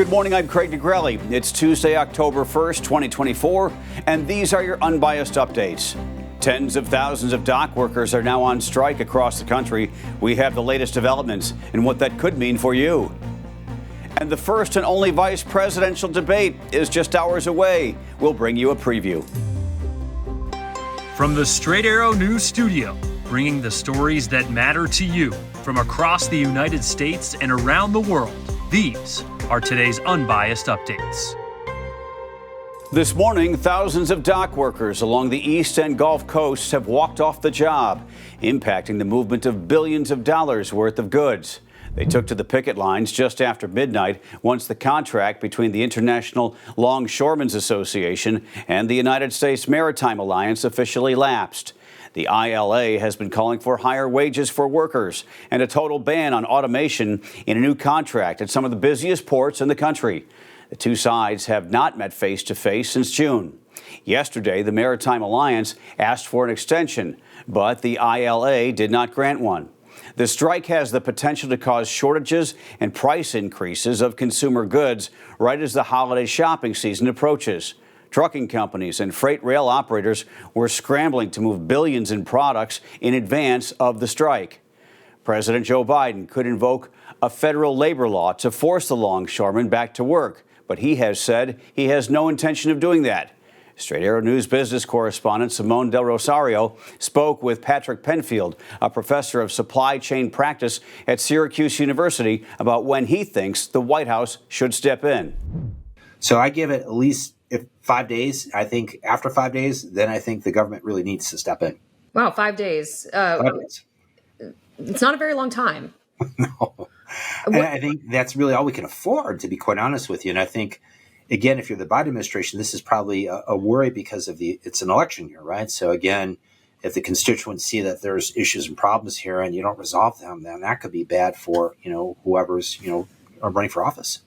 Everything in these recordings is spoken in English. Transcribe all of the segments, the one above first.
Good morning, I'm Craig Negrelli. It's Tuesday, October 1st, 2024, and these are your Unbiased Updates. Tens of thousands of dock workers are now on strike across the country. We have the latest developments and what that could mean for you. And the first and only vice presidential debate is just hours away. We'll bring you a preview. From the Straight Arrow News Studio, bringing the stories that matter to you from across the United States and around the world, these are today's Unbiased Updates. This morning, thousands of dock workers along the East and Gulf Coasts have walked off the job, impacting the movement of billions of dollars worth of goods. They took to the picket lines just after midnight once the contract between the International Longshoremen's Association and the United States Maritime Alliance officially lapsed. The ILA has been calling for higher wages for workers and a total ban on automation in a new contract at some of the busiest ports in the country. The two sides have not met face-to-face since June. Yesterday, the Maritime Alliance asked for an extension, but the ILA did not grant one. The strike has the potential to cause shortages and price increases of consumer goods right as the holiday shopping season approaches. Trucking companies and freight rail operators were scrambling to move billions in products in advance of the strike. President Joe Biden could invoke a federal labor law to force the longshoremen back to work, but he has said he has no intention of doing that. Straight Arrow News business correspondent Simone Del Rosario spoke with Patrick Penfield, a professor of supply chain practice at Syracuse University, about when he thinks the White House should step in. So I give it at least 5 days. I think after 5 days, then I think the government really needs to step in. Wow, 5 days. 5 days. It's not a very long time. No. And I think that's really all we can afford, to be quite honest with you. And I think, again, if you're the Biden administration, this is probably a worry because of it's an election year, right? So again, if the constituents see that there's issues and problems here and you don't resolve them, then that could be bad for, whoever's, running for office.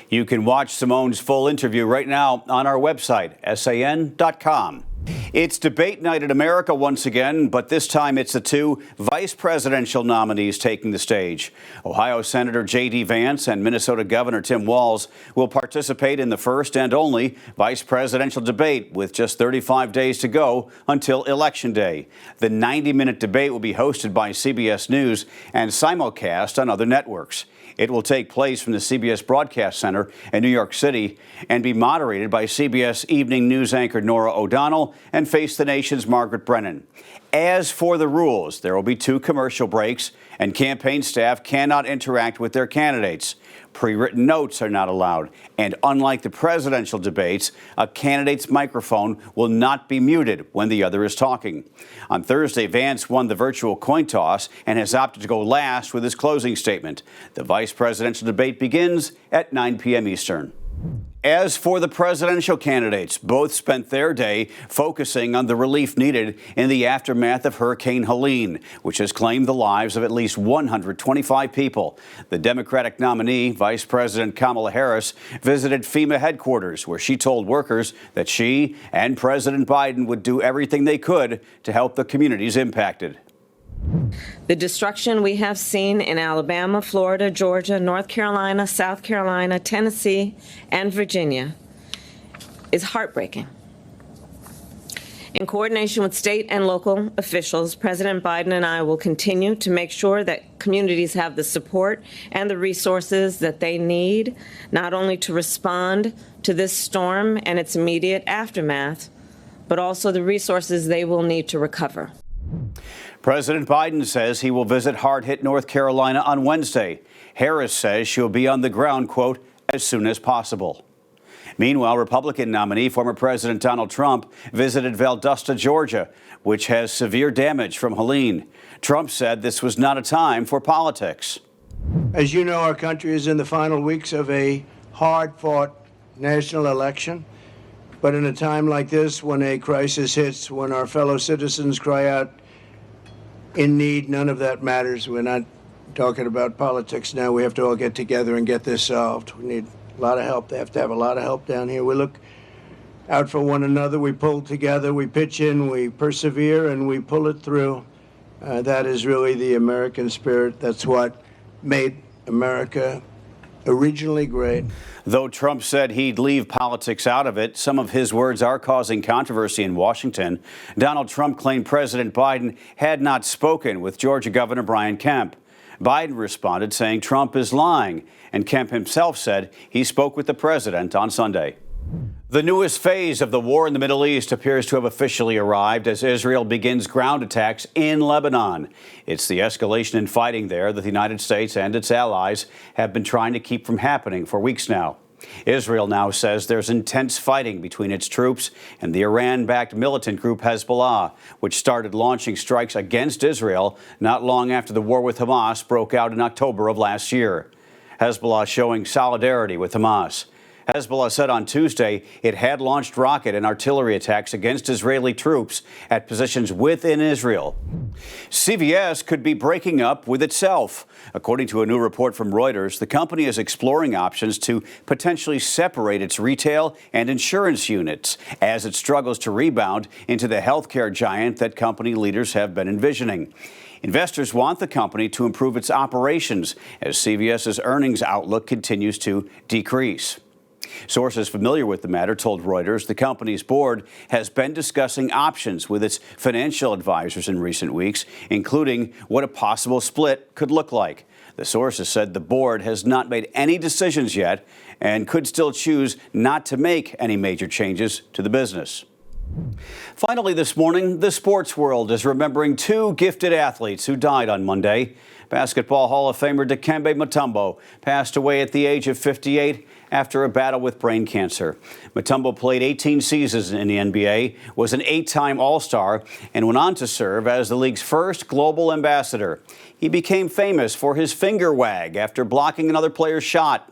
You can watch Simone's full interview right now on our website, san.com. It's debate night in America once again, but this time it's the two vice presidential nominees taking the stage. Ohio Senator J.D. Vance and Minnesota Governor Tim Walz will participate in the first and only vice presidential debate with just 35 days to go until Election Day. The 90-minute debate will be hosted by CBS News and simulcast on other networks. It will take place from the CBS Broadcast Center in New York City and be moderated by CBS Evening News anchor Norah O'Donnell and Face the Nation's Margaret Brennan. As for the rules, there will be 2 commercial breaks, and campaign staff cannot interact with their candidates. Pre-written notes are not allowed, and unlike the presidential debates, a candidate's microphone will not be muted when the other is talking. On Thursday, Vance won the virtual coin toss and has opted to go last with his closing statement. The vice presidential debate begins at 9 p.m. Eastern. As for the presidential candidates, both spent their day focusing on the relief needed in the aftermath of Hurricane Helene, which has claimed the lives of at least 125 people. The Democratic nominee, Vice President Kamala Harris, visited FEMA headquarters, where she told workers that she and President Biden would do everything they could to help the communities impacted. The destruction we have seen in Alabama, Florida, Georgia, North Carolina, South Carolina, Tennessee, and Virginia is heartbreaking. In coordination with state and local officials, President Biden and I will continue to make sure that communities have the support and the resources that they need, not only to respond to this storm and its immediate aftermath, but also the resources they will need to recover. President Biden says he will visit hard-hit North Carolina on Wednesday. Harris says she'll be on the ground, quote, as soon as possible. Meanwhile, Republican nominee, former President Donald Trump, visited Valdosta, Georgia, which has severe damage from Helene. Trump said this was not a time for politics. As you know, our country is in the final weeks of a hard-fought national election. But in a time like this, when a crisis hits, when our fellow citizens cry out in need, none of that matters. We're not talking about politics now. We have to all get together and get this solved. We need a lot of help. They have to have a lot of help down here. We look out for one another. We pull together. We pitch in. We persevere, and we pull it through. That is really the American spirit. That's what made America originally great. Though Trump said he'd leave politics out of it, some of his words are causing controversy in Washington. Donald Trump claimed President Biden had not spoken with Georgia Governor Brian Kemp. Biden responded saying Trump is lying, and Kemp himself said he spoke with the president on Sunday. The newest phase of the war in the Middle East appears to have officially arrived as Israel begins ground attacks in Lebanon. It's the escalation in fighting there that the United States and its allies have been trying to keep from happening for weeks now. Israel now says there's intense fighting between its troops and the Iran-backed militant group Hezbollah, which started launching strikes against Israel not long after the war with Hamas broke out in October of last year. Hezbollah showing solidarity with Hamas. Hezbollah said on Tuesday it had launched rocket and artillery attacks against Israeli troops at positions within Israel. CVS could be breaking up with itself. According to a new report from Reuters, the company is exploring options to potentially separate its retail and insurance units as it struggles to rebound into the healthcare giant that company leaders have been envisioning. Investors want the company to improve its operations as CVS's earnings outlook continues to decrease. Sources familiar with the matter told Reuters the company's board has been discussing options with its financial advisors in recent weeks, including what a possible split could look like. The sources said the board has not made any decisions yet and could still choose not to make any major changes to the business. Finally this morning, the sports world is remembering two gifted athletes who died on Monday. Basketball Hall of Famer Dikembe Mutombo passed away at the age of 58 after a battle with brain cancer. Mutombo played 18 seasons in the NBA, was an 8-time All-Star, and went on to serve as the league's first global ambassador. He became famous for his finger wag after blocking another player's shot.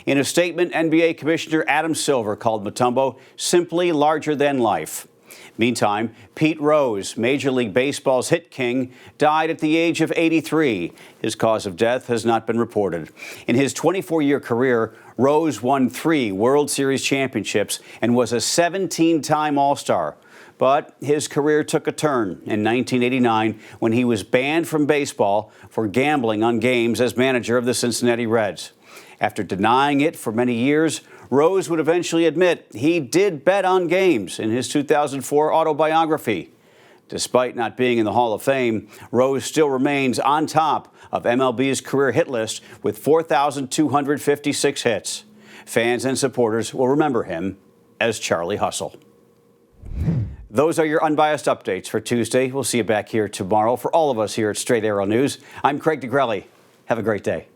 In a statement, NBA Commissioner Adam Silver called Mutombo simply larger than life. Meantime, Pete Rose, Major League Baseball's hit king, died at the age of 83. His cause of death has not been reported. In his 24-year career, Rose won 3 World Series championships and was a 17-time All-Star. But his career took a turn in 1989 when he was banned from baseball for gambling on games as manager of the Cincinnati Reds. After denying it for many years, Rose would eventually admit he did bet on games in his 2004 autobiography. Despite not being in the Hall of Fame, Rose still remains on top of MLB's career hit list with 4,256 hits. Fans and supporters will remember him as Charlie Hustle. Those are your unbiased updates for Tuesday. We'll see you back here tomorrow. For all of us here at Straight Arrow News, I'm Craig DeGrelli. Have a great day.